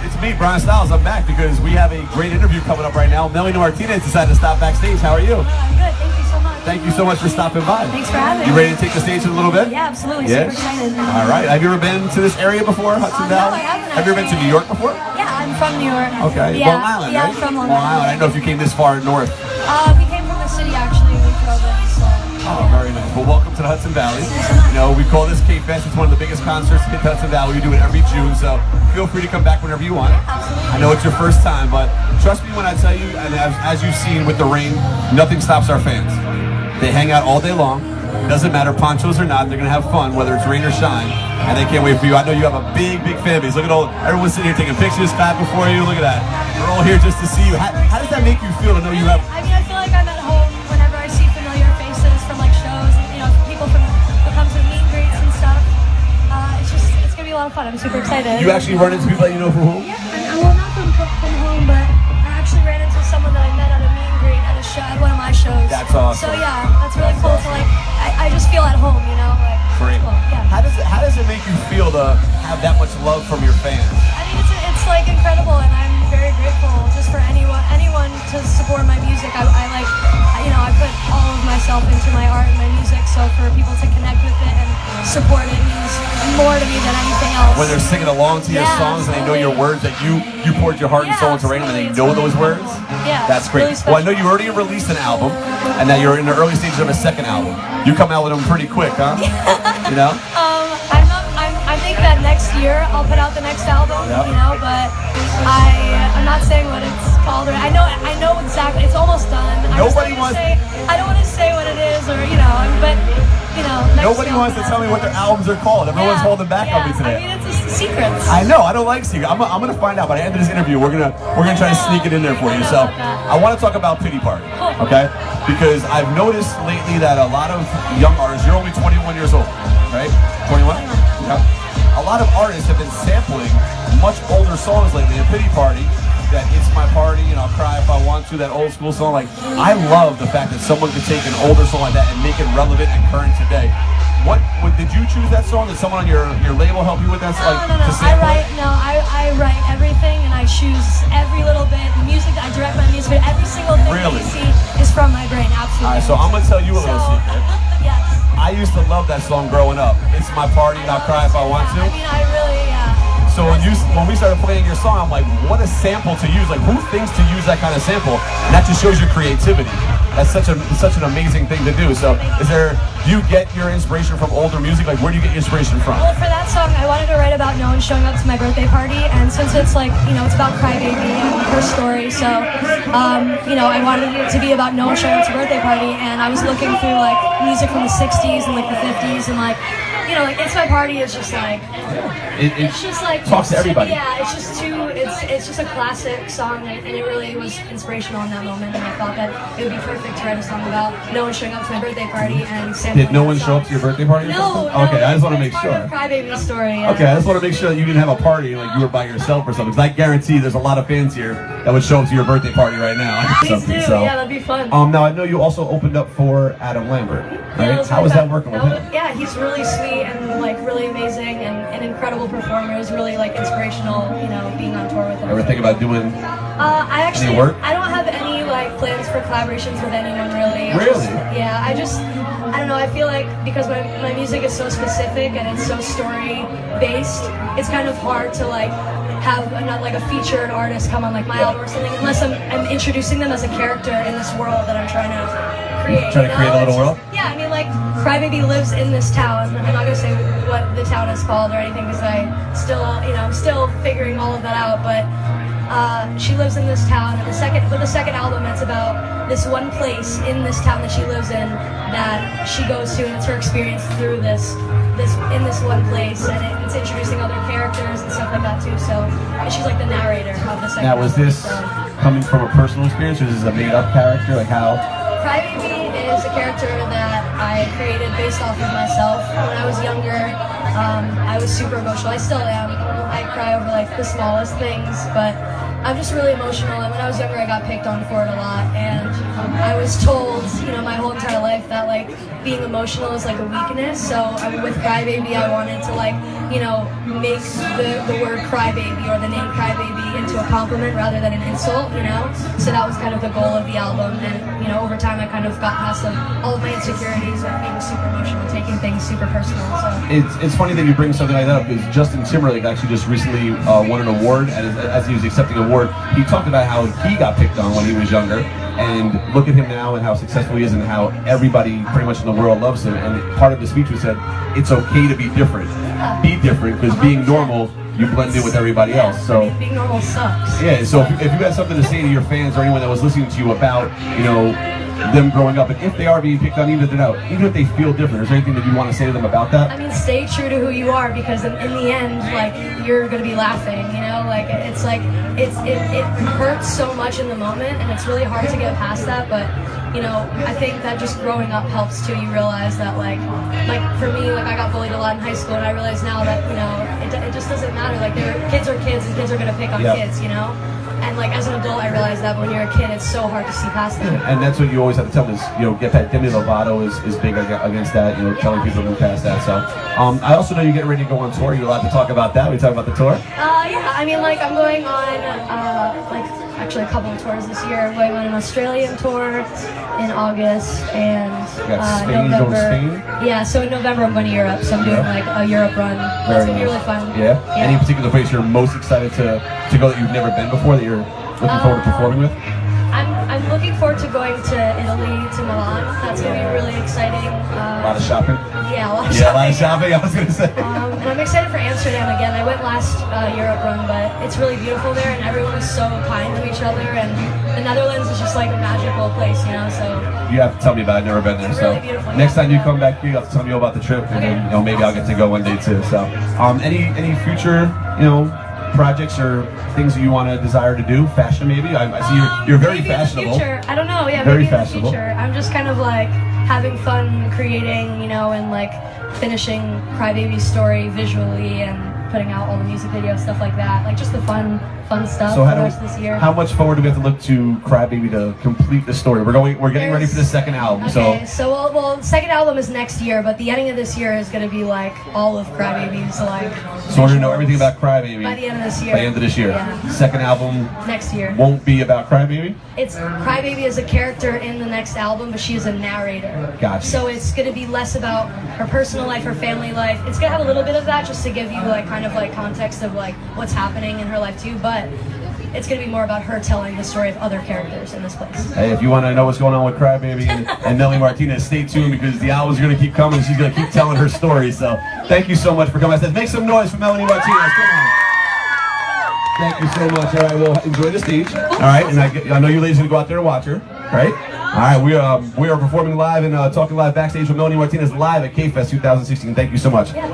It's me, Brian Styles. I'm back because we have a great interview coming up right now. Melanie Martinez decided to stop backstage. How are you? I'm good. Thank you so much. Thank you so much for stopping by. Thanks for having me. You ready to take the stage in a little bit? Yeah, absolutely. Yes? Super excited. All right. Have you ever been to this area before, Hudson Valley? No, I haven't. Have you ever been to New York before? Yeah, I'm from New York. Okay. Yeah, Long Island, yeah, right? I'm from Long Island. Island. I didn't know if you came this far north. We came from the city actually. We drove in. So. Oh, very nice. Well, welcome to the Hudson Valley. You know, we call this Kfest. It's one of the biggest concerts in Hudson Valley. We do it every June, so feel free to come back whenever you want. Absolutely. I know it's your first time, but trust me when I tell you, and as you've seen with the rain, nothing stops our fans. They hang out all day long. Doesn't matter, ponchos or not, they're going to have fun, whether it's rain or shine, and they can't wait for you. I know you have a big, big fan base. Look at everyone's sitting here taking pictures, clapping for you. Look at that. We're all here just to see you. How does that make you feel to know you have... I mean, I feel like I'm at home whenever I see familiar faces from like shows, and, you know, people from who come to meet and greets and stuff. It's going to be a lot of fun. I'm super excited. You actually run into people that you know from home? Yeah, well, not from home, but I actually ran into someone that I met at a meet and greet at a show, at one of my shows. That's awesome. So yeah, that's really cool to like, I just feel at home, you know? Like, Great. Cool. Yeah. How does it make you feel to have that much love from your fans? I mean, it's like incredible, and I'm very grateful just for anyone to support my music. I put all of myself into my art and my music, so for people to connect with it and support it means more to me than anything else. When they're singing along to your songs and they know your words, that you poured your heart and soul into writing them, and they know those words. Yeah, that's great. Really well, I know you already released an album, and that you're in the early stages of a second album. You come out with them pretty quick, huh? You know? I think that next year I'll put out the next album, you know, but I'm not saying what it's called. Or I know exactly. It's almost done. I don't want to say what it is, or but nobody wants to tell me what their albums are called. Everyone's holding back on me today. I mean, it's a secret. I know. I don't like secret. I'm gonna find out by the end of this interview. We're gonna try to sneak it in there for you. So I want to talk about Pity Party, okay? Because I've noticed lately that a lot of young artists. You're only 21 years old, right? 21. Okay. A lot of artists have been sampling much older songs lately. In Pity Party, that It's My Party, and I'll Cry If I Want To, that old school song. Like, I love the fact that someone could take an older song like that and make it relevant and current today. What did you choose that song? Did someone on your label help you with that? No. I write everything, and I choose every little bit. The music, I direct my music, but every single thing that you see is from my brain. Absolutely. All right, so I'm gonna tell you a little secret. Yes. I used to love that song growing up. It's My Party, and I'll Cry If I Want To. I mean, I really, So when we started playing your song, I'm like, what a sample to use. Like, who thinks to use that kind of sample? And that just shows your creativity. That's such an amazing thing to do. So do you get your inspiration from older music? Like, where do you get your inspiration from? Well, for that song, I wanted to write about no one showing up to my birthday party, and since it's like, it's about Crybaby and her story, so, I wanted it to be about no one showing up to her birthday party, and I was looking through, like, music from the 60s and, like, the 50s, and, like, like It's My Party is just like it's just like talks to everybody. Yeah, it's just a classic song, and it really was inspirational in that moment. And I thought that it would be perfect to write a song about no one showing up to my birthday party and sampling. Did no one show up to your birthday party? No. Okay, I just want to make sure. Crybaby's story. Yeah. Okay, I just want to make sure that you didn't have a party like you were by yourself or something. Because I guarantee there's a lot of fans here that would show up to your birthday party right now. Please do. So, yeah, that'd be fun. Now I know you also opened up for Adam Lambert. Right? Yeah, How was that working with him? Yeah, he's really sweet and like really amazing and an incredible performer. It was really like inspirational, being on tour with him. Ever think about doing any work? I don't have any like plans for collaborations with anyone really. Really? I don't know. I feel like because my music is so specific and it's so story based, it's kind of hard to like have a featured artist come on like my album or something unless I'm introducing them as a character in this world that I'm trying to create. Trying to create a little world? Yeah, I mean, like, Crybaby lives in this town. I'm not gonna say what the town is called or anything because I'm still figuring all of that out, but she lives in this town, and the second album, it's about this one place in this town that she lives in that she goes to, and it's her experience through this one place, and it's introducing other characters and stuff like that too. So she's like the narrator of the second album. Now, was this coming from a personal experience, or is this a made-up character? Like how? Crybaby is a character that I created based off of myself. When I was younger, I was super emotional. I still am. I cry over like the smallest things, but I'm just really emotional, and when I was younger I got picked on for it a lot, and I was told, you know, my whole entire life that like being emotional is like a weakness. So with Crybaby I wanted to like, you know, make the word crybaby or the name crybaby into a compliment rather than an insult, you know. So that was kind of the goal of the album, and you know, over time I kind of got past all of my insecurities of being super emotional, taking things super personal. So it's funny that you bring something like that up, because Justin Timberlake actually just recently won an award, and as he was accepting an award, he talked about how he got picked on when he was younger, and look at him now and how successful he is and how everybody pretty much in the world loves him. And part of the speech was said, it's okay to be different. Be different, because being normal, you blend in with everybody else. So I mean, being normal sucks. Yeah, so if you had something to say to your fans or anyone that was listening to you about, you know, them growing up, and if they are being picked on, even if they feel different, is there anything that you want to say to them about that? I mean, stay true to who you are, because in the end, like, you're gonna be laughing, you know? Like, it's like, it hurts so much in the moment, and it's really hard to get past that, but, you know, I think that just growing up helps too. You realize that, like for me, like, I got bullied a lot in high school, and I realize now that, you know, it just doesn't matter. Like, kids are kids, and kids are gonna pick on kids, you know? And like as an adult, I realized that, but when you're a kid, it's so hard to see past that. And that's what you always have to tell them is, you know, get that. Demi Lovato is big against that, you know, telling people to move past that. So, I also know you're getting ready to go on tour. You're allowed to talk about that. We talk about the tour. Yeah, I mean, like I'm going on actually a couple of tours this year. I'm going on an Australian tour in August, and Spain, November. Spain? Yeah, so in November I'm going to Europe, so I'm doing like a Europe run. That's gonna be really fun. Yeah? Any particular place you're most excited to go that you've never been before, that you're looking forward to performing with? I'm looking forward to going to Italy, to Milan. That's gonna be really exciting. A lot of shopping? Yeah, a lot of shopping. Yeah, a lot of shopping, I was gonna say. And I'm excited for Amsterdam again. I went last Europe run, but it's really beautiful there, and everyone is so kind to each other, and the Netherlands is just like a magical place, you know, so. You have to tell me about it, I've never been there, so. Really beautiful. Next time you come back here, you have to tell me about the trip, and then, you know, maybe I'll get to go one day too, so. Any future, you know, projects or things that you want to desire to do? Fashion maybe? I see you're very fashionable. In the future. I don't know, yeah, very maybe fashionable. In the future. I'm just kind of like having fun creating, you know, and like finishing Crybaby's story visually and putting out all the music videos, stuff like that. Like just the fun stuff So for the rest of this year. how much forward do we have to look to Crybaby to complete the story? We're getting ready for the second album. Okay, so well, the second album is next year, but the ending of this year is going to be like all of Crybaby's like. So we're gonna know everything about Crybaby by the end of this year. By the end of this year. Yeah. Second album Next year. won't be about Crybaby? It's Crybaby is a character in the next album, but she is a narrator. Gotcha. So it's going to be less about her personal life, her family life. It's going to have a little bit of that just to give you like kind of like context of like what's happening in her life too, but it's going to be more about her telling the story of other characters in this place. Hey, if you want to know what's going on with Crybaby and Melanie Martinez, stay tuned, because the album's going to keep coming. She's going to keep telling her story. So thank you so much for coming. I said, make some noise for Melanie Martinez. Come on. Thank you so much. All right, well, enjoy the stage. All right, and I know you ladies are going to go out there and watch her, right? All right, we are performing live and talking live backstage with Melanie Martinez live at Kfest 2016. Thank you so much. Yeah,